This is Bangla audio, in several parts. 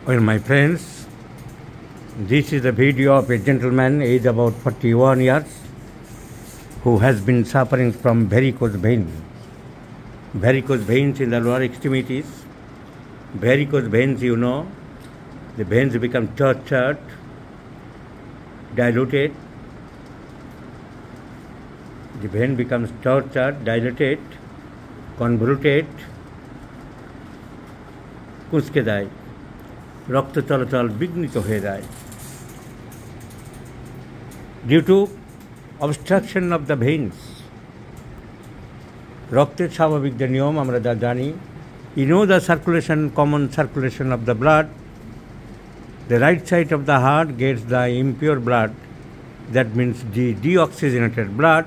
Well, my friends, this is a video of a gentleman aged about 41 years who has been suffering from varicose veins. Varicose veins in the lower extremities. Varicose veins, you know, the veins become tortured, dilated. The vein becomes tortured, dilated, convoluted, কুঁচকে দেয়, রক্ত চলাচল বিঘ্নিত হয়ে যায়। Due to obstruction of the veins, রক্তের স্বাভাবিক যে নিয়ম আমরা যা জানি, you know the circulation, common circulation of the blood. The right side of the heart gets the impure blood, that means the deoxygenated blood,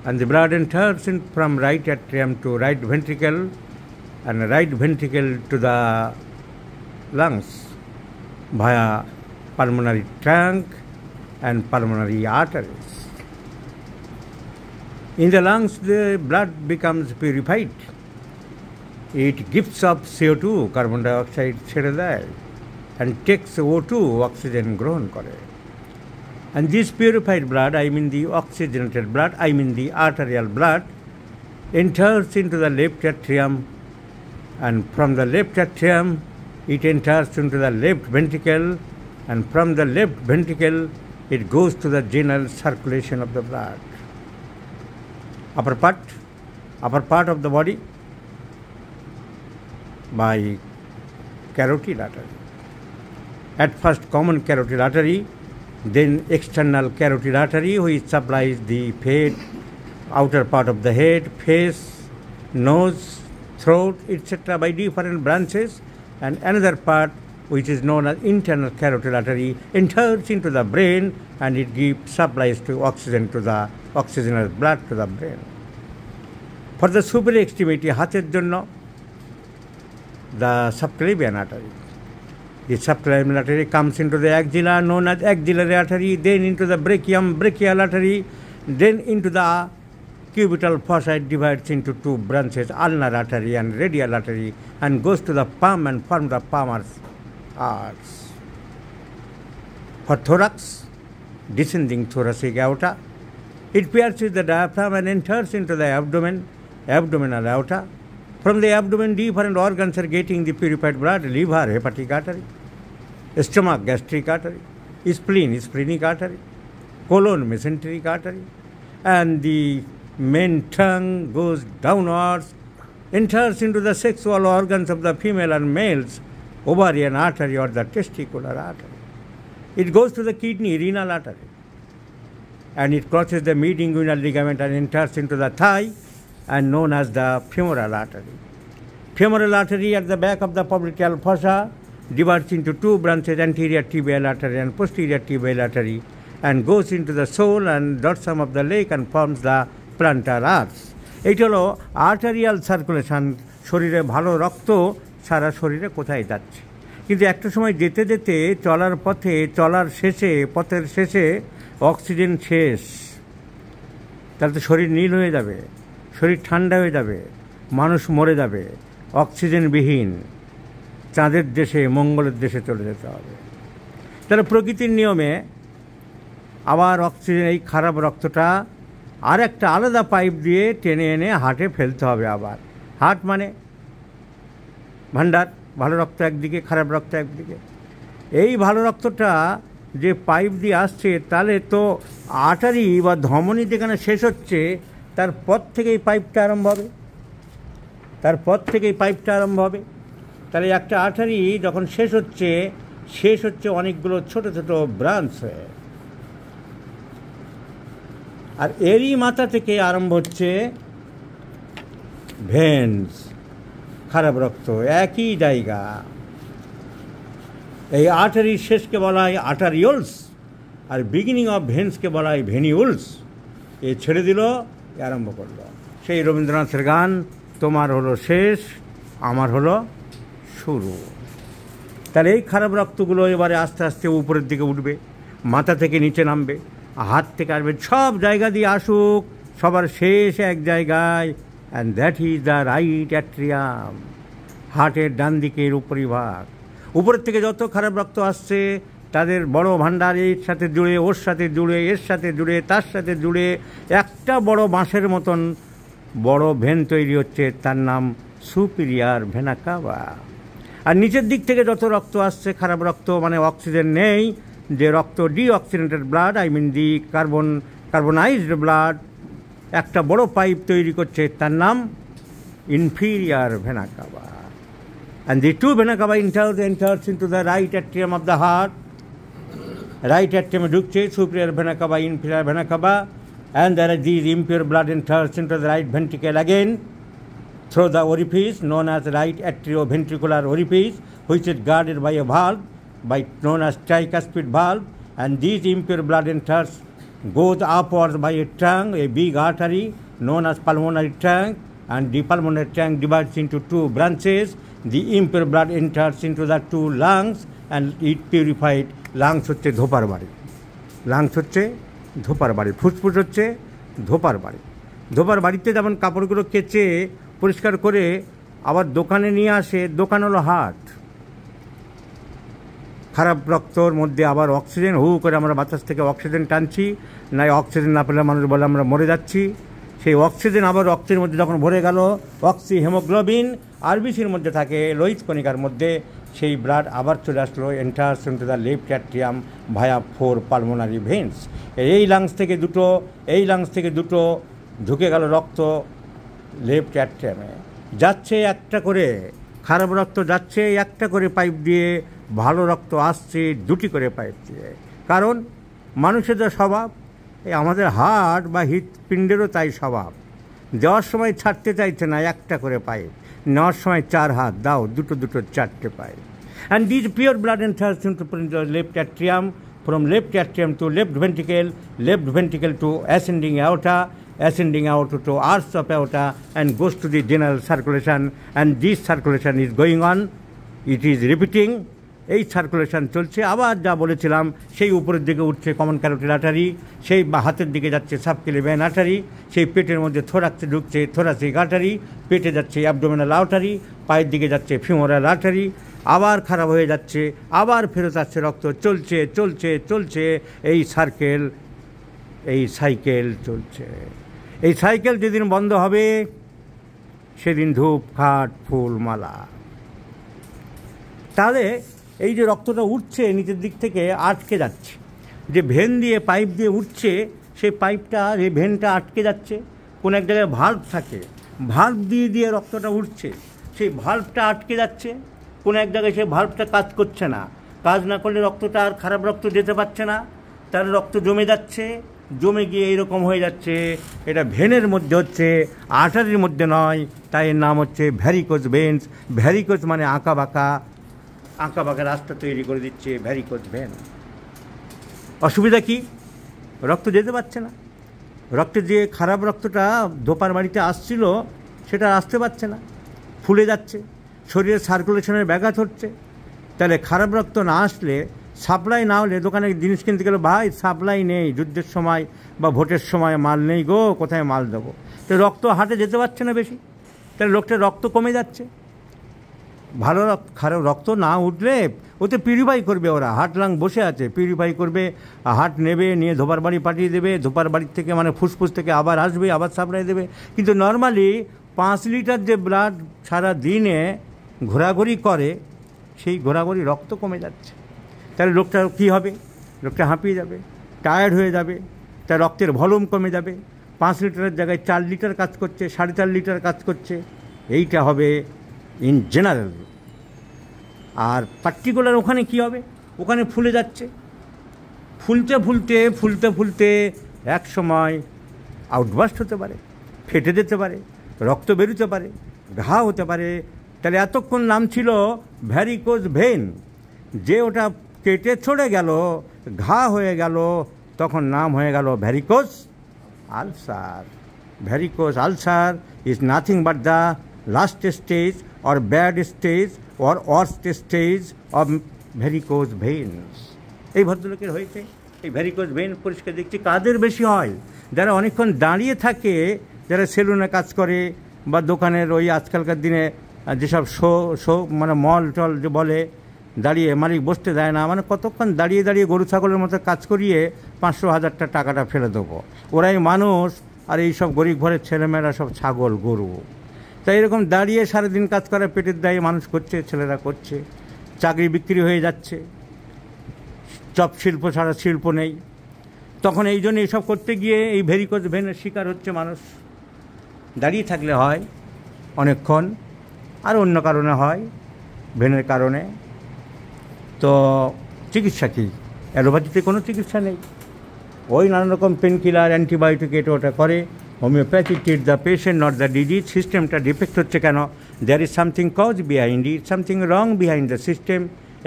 and the blood enters in from right atrium to right ventricle, and right ventricle to the lungs via pulmonary trunk and pulmonary arteries. In the lungs, the blood becomes purified. It gives up CO2, carbon dioxide ছেড়ে দেয়, and takes O2, oxygen গ্রহণ করে. And this purified blood, I mean the oxygenated blood, I mean the arterial blood, enters into the left atrium, and from the left atrium it enters into the left ventricle, and from the left ventricle it goes to the general circulation of the blood. Upper part of the body by carotid artery. At first common carotid artery, then external carotid artery which supplies the head, outer part of the head, face, nose, throat, etc. by different branches, and another part which is known as internal carotid artery enters into the brain, and it gives supplies to oxygen to the oxygenated blood to the brain. For the superior extremity, হাতের জন্য the subclavian artery. The subclavian artery comes into the axilla, known as axillary artery, then into the brachial artery, then into the cubital fossa. It divides into two branches, ulnar artery and radial artery, and goes to the palm and forms the palmar arch. For thorax, descending thoracic aorta, it pierces the diaphragm and enters into the abdominal aorta. From the abdomen, different organs are getting the purified blood: liver, hepatic artery; stomach, gastric artery; spleen, splenic artery; colon, mesenteric artery; and the main tongue goes downwards, enters into the sexual organs of the female and males, ovarian artery or the testicular artery. It goes to the kidney, renal artery, and it crosses the mid-inguinal ligament and enters into the thigh, and known as the femoral artery. Femoral artery at the back of the popliteal fossa divides into two branches, anterior tibial artery and posterior tibial artery, and goes into the sole and dorsum of the leg and forms the plantar arch. এইটা হলো আর্টারিয়াল সার্কুলেশন। শরীরে ভালো রক্ত সারা শরীরে কোথায় যাচ্ছে, কিন্তু একটা সময় যেতে যেতে পথের শেষে অক্সিজেন শেষ, তাহলে তো শরীর নীল হয়ে যাবে, শরীর ঠান্ডা হয়ে যাবে, মানুষ মরে যাবে, অক্সিজেনবিহীন চাঁদের দেশে, মঙ্গলের দেশে চলে যেতে হবে। তাহলে প্রকৃতির নিয়মে আবার অক্সিজেন, এই খারাপ রক্তটা আর একটা আলাদা পাইপ দিয়ে টেনে এনে হার্টে ফেলতে হবে। আবার হার্ট মানে ভান্ডার, ভালো রক্ত একদিকে, খারাপ রক্ত একদিকে। এই ভালো রক্তটা যে পাইপ দিয়ে আসছে, তাহলে তো আর্টারি বা ধমনী যেখানে শেষ হচ্ছে তারপর থেকেই পাইপটা আরম্ভ হবে। তাহলে একটা আর্টারি যখন শেষ হচ্ছে অনেকগুলো ছোট ছোট ব্রাঞ্চ হয়ে, আর এরই মাথা থেকে আরম্ভ হচ্ছে ভেন্স, খারাপ রক্ত একই জায়গা। এই আর্টারির শেষকে বলা হয় আর্টারিওলস, আর বিগিনিং অফ ভেন্সকে বলা হয় ভেনিউলস। এ ছেড়ে দিল, আরম্ভ করলো। সেই রবীন্দ্রনাথের গান, তোমার হলো শেষ, আমার হলো শুরু। তাহলে এই খারাপ রক্তগুলো এবারে আস্তে আস্তে উপরের দিকে উঠবে, মাথা থেকে নিচে নামবে, হাত থেকে আসবে, সব জায়গা দিয়ে আসুক, সবার শেষ এক জায়গায়, and that is the right atrium. হার্টের ডান দিকের উপরিভাগ। উপরের থেকে যত খারাপ রক্ত আসছে তাদের বড় ভাণ্ডার এর সাথে জুড়ে, ওর সাথে জুড়ে, এর সাথে জুড়ে, তার সাথে জুড়ে একটা বড় বাঁশের মতন বড় ভেন তৈরি হচ্ছে, তার নাম সুপিরিয়ার ভেনা কাভা। আর নিচের দিক থেকে যত রক্ত আসছে খারাপ রক্ত, মানে অক্সিজেন নেই, যে রক্ত deoxygenated blood, I mean the carbonised blood, একটা বড় পাইপ তৈরি করছে, তার নাম inferior vena cava. And the two vena cava enters into the right atrium of the heart. Right atrium ঢুকছে, superior vena cava, inferior vena cava, and there are these impure blood enters into the right ventricle again through the orifice known as right atrioventricular orifice, which is guarded by a valve known as tricuspid valve. And these impure blood enters goes upwards by a trunk, a big artery known as pulmonary trunk, and the pulmonary trunk divides into two branches. The impure blood enters into the two lungs and it purified. Lungs হচ্ছে ধোপার বাড়ি, লাংস হচ্ছে ধোপার বাড়ি, ফুসফুস হচ্ছে ধোপার বাড়ি। ধোপার বাড়িতে যেমন কাপড়গুলো কেচে পরিষ্কার করে আবার দোকানে নিয়ে আসে, দোকান হলো হার্ট। খারাপ রক্তর মধ্যে আবার অক্সিজেন, হু করে আমরা বাতাস থেকে অক্সিজেন টানছি, নাই অক্সিজেন না পেলে মানুষ বলে আমরা মরে যাচ্ছি। সেই অক্সিজেন আবার রক্তের মধ্যে যখন ভরে গেল, অক্সি হেমোগ্লোবিন আরবিসির মধ্যে থাকে, লোহিত কণিকার মধ্যে, সেই ব্লাড আবার চলে আসলো, enters into the left atrium via 4 pulmonary veins. এই লাংস থেকে দুটো ঢুকে গেল রক্ত লেফট অ্যাট্রিয়ামে, যাচ্ছে একটা করে খারাপ রক্ত যাচ্ছে একটা করে পাইপ দিয়ে, ভালো রক্ত আসছে দুটি করে পাইপ দিয়ে। কারণ মানুষের যা স্বভাব, এই আমাদের হার্ট বা হৃৎপিণ্ডেরও তাই স্বভাব, দেওয়ার সময় ছাড়তে চাইছে না, একটা করে পাইপ, নেওয়ার সময় 4 হাত দাও, দুটো 4টে pipe. And this pure blood enters into left atrium, from left atrium to left ventricle to ascending aorta to arch of aorta, and goes to the general circulation, and this circulation is going on, it is repeating. এই সার্কুলেশন চলছে, আবার যা বলেছিলাম সেই উপরের দিকে উঠছে কমন ক্যারোটিড আর্টারি, সেই হাতের দিকে যাচ্ছে সাবক্লেভিয়ান আর্টারি, সেই পেটের মধ্যে থোরাক্সে ঢুকছে থোরাসিক আর্টারি, পেটে যাচ্ছে অ্যাবডোমিনাল আর্টারি, পায়ের দিকে যাচ্ছে ফিমোরাল আর্টারি, আবার খারাপ হয়ে যাচ্ছে, আবার ফেরত আসছে রক্ত, চলছে চলছে চলছে, এই সাইকেল চলছে। এই সাইকেল যেদিন বন্ধ হবে সেদিন ধূপ খাট ফুল মালা। তাহলে এই যে রক্তটা উঠছে নিচের দিক থেকে আটকে যাচ্ছে, যে ভেন দিয়ে পাইপ দিয়ে উঠছে, সেই পাইপটা এই ভেনটা আটকে যাচ্ছে, কোনো এক জায়গায় ভাল্ব থাকে, ভাল্ব দিয়ে রক্তটা উঠছে, সেই ভাল্বটা আটকে যাচ্ছে, কোনো এক জায়গায় সেই ভাল্বটা কাজ করছে না, কাজ না করলে রক্তটা আর খারাপ রক্ত যেতে পারছে না, তার রক্ত জমে যাচ্ছে, জমে গিয়ে এইরকম হয়ে যাচ্ছে। এটা ভেনের মধ্যে হচ্ছে, আর্টারির মধ্যে নয়, তাই এর নাম হচ্ছে ভ্যারিকোজ ভেন্স। ভ্যারিকোজ মানে আঁকা বাঁকা রাস্তা তৈরি করে দিচ্ছে, ভ্যারিকোজ ভেন। অসুবিধা কি? রক্ত যেতে পারছে না, রক্তের যে খারাপ রক্তটা ধোপার বাড়িতে আসছিল সেটা আসতে পারছে না, ফুলে যাচ্ছে, শরীরের সার্কুলেশনের ব্যাঘাত হচ্ছে। তাহলে খারাপ রক্ত না আসলে, সাপ্লাই না হলে, দোকানে জিনিস কিনতে গেলে ভাই সাপ্লাই নেই, যুদ্ধের সময় বা ভোটের সময় মাল নেই গো, কোথায় মাল দেবো, তো রক্ত হাটে যেতে পারছে না বেশি, তাহলে লোকটার রক্ত কমে যাচ্ছে। ভালো খারাপ রক্ত না উঠলে ওতে পিউরিফাই করবে, ওরা হার্ট লাং বসে আছে, পিউরিফাই করবে, হার্ট নেবে, নিয়ে ধোপার বাড়ি পাঠিয়ে দেবে, ধোপার বাড়ির থেকে মানে ফুসফুস থেকে আবার আসবে, আবার সাপ্লাই দেবে। কিন্তু নর্মালি 5 লিটার যে ব্লাড সারা দিনে ঘোরাঘুরি করে, সেই ঘোরাঘুরি রক্ত কমে যাচ্ছে। তাহলে লোকটা কী হবে? লোকটা হাঁপিয়ে যাবে, টায়ার্ড হয়ে যাবে, তার রক্তের ভলিউম কমে যাবে, 5 লিটারের জায়গায় 4 লিটার কাজ করছে, 4.5 লিটার কাজ করছে। এইটা হবে ইন জেনারেল। আর পার্টিকুলার ওখানে কি হবে? ওখানে ফুলে যাচ্ছে, ফুলতে এক সময় আউটবাস্ট হতে পারে, ফেটে যেতে পারে, রক্ত বেরোতে পারে, ঘা হতে পারে। তাহলে এতক্ষণ নাম ছিল ভ্যারিকোজ ভেন, যে ওটা কেটে ছড়ে গেল, ঘা হয়ে গেল, তখন নাম হয়ে গেল varicose ulcer. Varicose ulcer is nothing but the last stage or bad stage or worst stage of varicose veins. এই ভদ্রলোকের হয়েছে এই ভ্যারিকোজ ভেন। পরিষ্কার দেখছি কাদের বেশি হয়? যারা অনেকক্ষণ দাঁড়িয়ে থাকে, যারা সেলুনে কাজ করে বা দোকানের ওই আজকালকার দিনে যেসব শো মানে মল টল যে বলে, দাঁড়িয়ে মালিক বসতে দেয় না, মানে কতক্ষণ দাঁড়িয়ে দাঁড়িয়ে গরু ছাগলের মতো কাজ করিয়ে 500,000 টাকাটা ফেলে দেবো। ওরাই মানুষ, আর এই সব গরিব ঘরের ছেলেমেয়েরা সব ছাগল গরু। তাই এরকম দাঁড়িয়ে সারাদিন কাজ করে পেটের দায়ে মানুষ করছে, ছেলেরা করছে, চাকরি বিক্রি হয়ে যাচ্ছে, চপ শিল্প ছাড়া শিল্প নেই। তখন এই জন্য এইসব করতে গিয়ে এই ভেরিকোজ ভেনের শিকার হচ্ছে মানুষ। দাঁড়িয়ে থাকলে হয় অনেকক্ষণ, আর অন্য কারণে হয় ভেনের কারণে। তো চিকিৎসা কী? অ্যালোপ্যাথিতে কোনো চিকিৎসা নেই, ওই নানা রকম পেন কিলার, অ্যান্টিবায়োটিক এটা ওটা করে। Homeopathy treat the patient, not the disease. সিস্টেমটা ডিফেক্ট হচ্ছে কেন? There is something cause behind it, something wrong behind the system.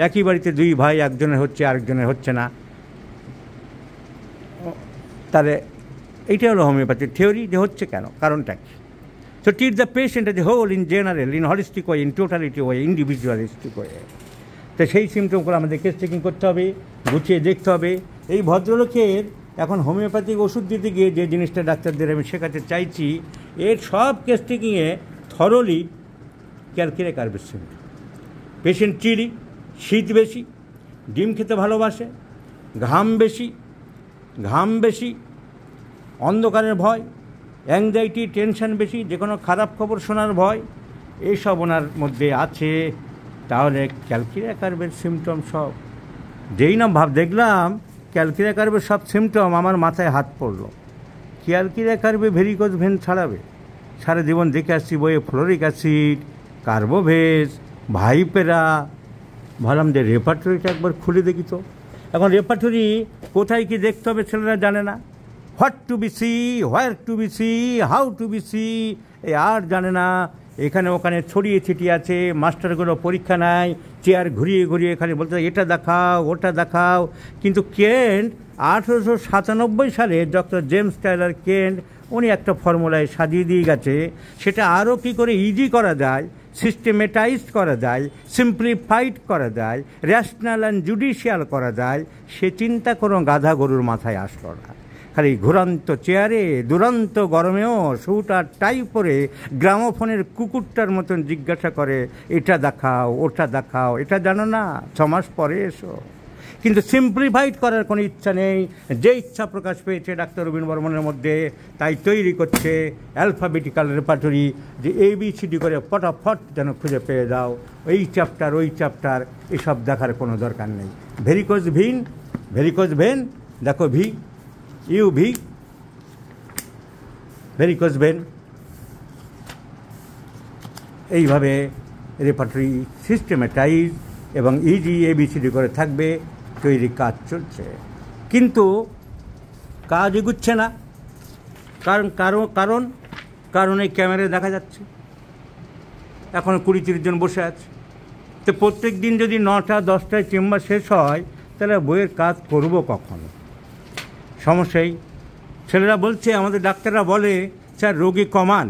একই বাড়িতে দুই ভাই, একজনের হচ্ছে আরেকজনের হচ্ছে না, তাহলে এইটা হলো হোমিওপ্যাথির থিওরি, যে হচ্ছে কেন, কারণটা কী। So treat the patient as a whole, in general, in holistic way, in totality way, individualistic way. তো সেই সিমটমগুলো আমাদের কেস চেকিং করতে হবে, গুছিয়ে দেখতে হবে। এই ভদ্রলোকের এখন হোমিওপ্যাথিক ওষুধ দিতে গিয়ে যে জিনিসটা ডাক্তারদের আমি শেখাতে চাইছি, এর সব কেস টেকিংয়ে থরলি ক্যালকিরে কার্ভের সিমটম। পেশেন্ট চিড়ি, শীত বেশি, ডিম খেতে ভালোবাসে, ঘাম বেশি, অন্ধকারের ভয়, অ্যাংজাইটি, টেনশন বেশি, যে কোনো খারাপ খবর শোনার ভয়, এইসব ওনার মধ্যে আছে। তাহলে ক্যালকিরে কার্ভের সিমটম সব। যেই না দেখলাম ক্যালকিরে কার্ভের সব সিমটম, আমার মাথায় হাত পড়ল। ক্যালকিরে কার্ভে ভেরিকোজ ভেন ছাড়াবে? সারা জীবন দেখে আসছি বইয়ে ফ্লোরিক অ্যাসিড, কার্বোভেজ, ভাইপেরা। ভাবলাম যে রেপার্টরিটা একবার খুলে দেখি তো। এখন রেপার্টরি কোথায় কি দেখতে হবে ছেলেরা জানে না। What to be see, where to be see, how to be see, এ আর জানে না। এখানে ওখানে ছড়িয়ে ছিটিয়ে আছে, মাস্টারগুলো পরীক্ষা নেয়, চেয়ার ঘুরিয়ে ঘুরিয়ে খালি বলতে এটা দেখাও, ওটা দেখাও। কিন্তু কেন্ট 1897 সালে ডক্টর জেমস টাইলার কেন্ট উনি একটা ফর্মুলায় সাজিয়ে দিয়ে গেছে। সেটা আরও কী করে ইজি করা যায়, সিস্টেমেটাইজড করা যায়, সিম্পলিফাইড করা যায়, র্যাশনাল অ্যান্ড জুডিশিয়াল করা যায়, সে চিন্তা কোনো গাধা গরুর মাথায় আসলো না। খালি ঘুরন্ত চেয়ারে, দুরন্ত গরমেও স্যুট আর টাই পরে গ্রামোফোনের কুকুরটার মতন জিজ্ঞাসা করে এটা দেখাও, ওটা দেখাও, এটা জানো না, 6 মাস পরে এসো। কিন্তু সিম্পলিফাইড করার কোনো ইচ্ছা নেই। যে ইচ্ছা প্রকাশ পেয়েছে ডাক্তার রবীন বর্মনের মধ্যে, তাই তৈরি করছে অ্যালফাবেটিক্যাল রেপার্টরি, যে ABCD করে ফটাফট যেন খুঁজে পেয়ে দাও, এই চ্যাপ্টার ওই চ্যাপ্টার, এসব দেখার কোনো দরকার নেই। ভেরিকোজ ভেন দেখো, UV, ভেরিকোজ ভেন। এইভাবে রেপার্টরি সিস্টেমেটাইজ এবং ইজি ABCD করে থাকবে, তৈরি কাজ চলছে। কিন্তু কাজ এগুচ্ছে না। কারণ এই ক্যামেরায় দেখা যাচ্ছে এখন 20-30 জন বসে আছে। তো প্রত্যেক দিন যদি 9টা-10টায় চেম্বার শেষ হয়, তাহলে বইয়ের কাজ করব কখন? সমস্যাই। ছেলেরা বলছে, আমাদের ডাক্তাররা বলে, স্যার রোগী কমান,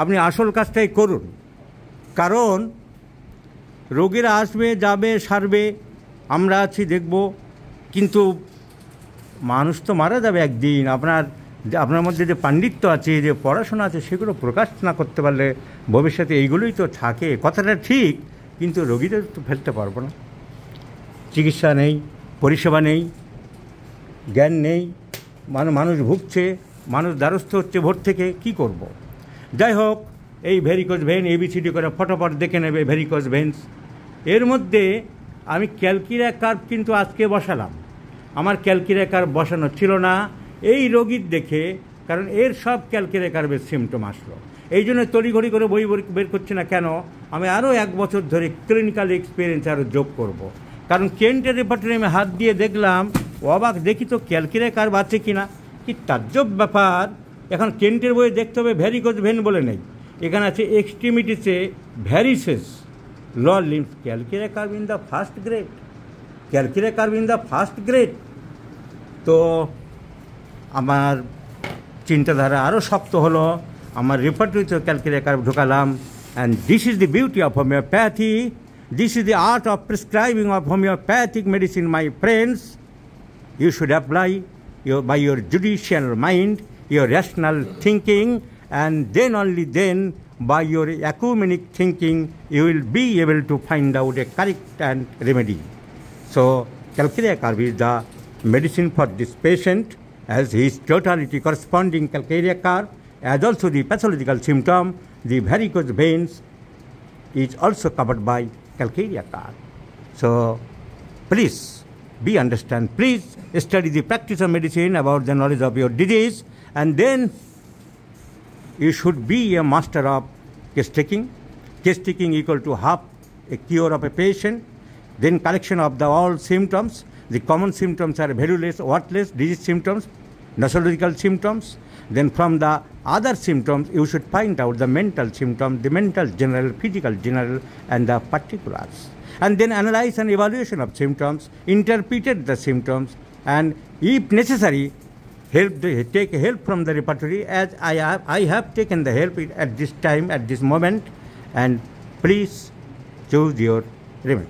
আপনি আসল কাজটাই করুন। কারণ রোগীরা আসবে, যাবে, সারবে, আমরা আছি দেখব, কিন্তু মানুষ তো মারা যাবে একদিন। আপনার মধ্যে যে পাণ্ডিত্য আছে, যে পড়াশোনা আছে, সেগুলো প্রকাশ না করতে পারলে ভবিষ্যতে এইগুলোই তো থাকে। কথাটা ঠিক, কিন্তু রোগীদের তো ফেলতে পারবো না। চিকিৎসা নেই, পরিষেবা নেই, জ্ঞান নেই, মানুষ ভুগছে, মানুষ দ্বারস্থ হচ্ছে ভোর থেকে, কি করব। যাই হোক, এই ভেরিকোজ ভেন ABCD করে ফটোফট দেখে নেবে ভেরিকোজ ভেন্স। এর মধ্যে আমি ক্যালকিরে কার্ভ কিন্তু আজকে বসালাম, আমার ক্যালকিরে কার্ভ বসানো ছিল না এই রোগীর দেখে, কারণ এর সব ক্যালকিরে কার্ভের সিমটম আসলো। এই জন্য তড়িঘড়ি করে বই বের করছি না। কেন? আমি আরও 1 বছর ধরে ক্লিনিক্যাল এক্সপিরিয়েন্স আরও যোগ করব। কারণ কেন্টের রেপার্টরি আমি হাত দিয়ে দেখলাম, অবাক, দেখি তো ক্যালকিরে কার্ভ আছে কি না। কি তাজ্জব ব্যাপার! এখন কেন্টের বইয়ে দেখতে হবে ভেরিকোজ ভেন বলে নেই, এখানে আছে এক্সট্রিমিটিসে ভ্যারিসেস, ল লিম্ফ, calcarea carb in the first grade, calcarea carb in the first grade. তো আমার চিন্তাধারা আরও শক্ত হলো, আমার রেপার্টরিতে ক্যালকিরে কার্ভ ঢোকালাম। And this is the beauty of homoeopathy, this is the art of prescribing of homoeopathic medicine, my friends. You should apply by your judicial mind, your rational thinking, and then only then by your ecumenic thinking, you will be able to find out a correct and remedy. So, calcarea carb is the medicine for this patient, as his totality corresponding calcarea carb, as also the pathological symptom, the varicose veins, is also covered by calcarea carb. So, please be understand. Please study the practice of medicine about the knowledge of your disease, and then you should be a master of case taking. Case taking equal to half a cure of a patient. Then collection of the all symptoms. The common symptoms are valueless, worthless, disease symptoms, nosological symptoms. Then from the other symptoms, you should find out the mental symptoms, the mental general, physical general, and the particulars. And then analyze and evaluation of symptoms, interpret the symptoms, and if necessary, take help from the repertory, as I have taken the help at this time, at this moment, and please choose your remedy.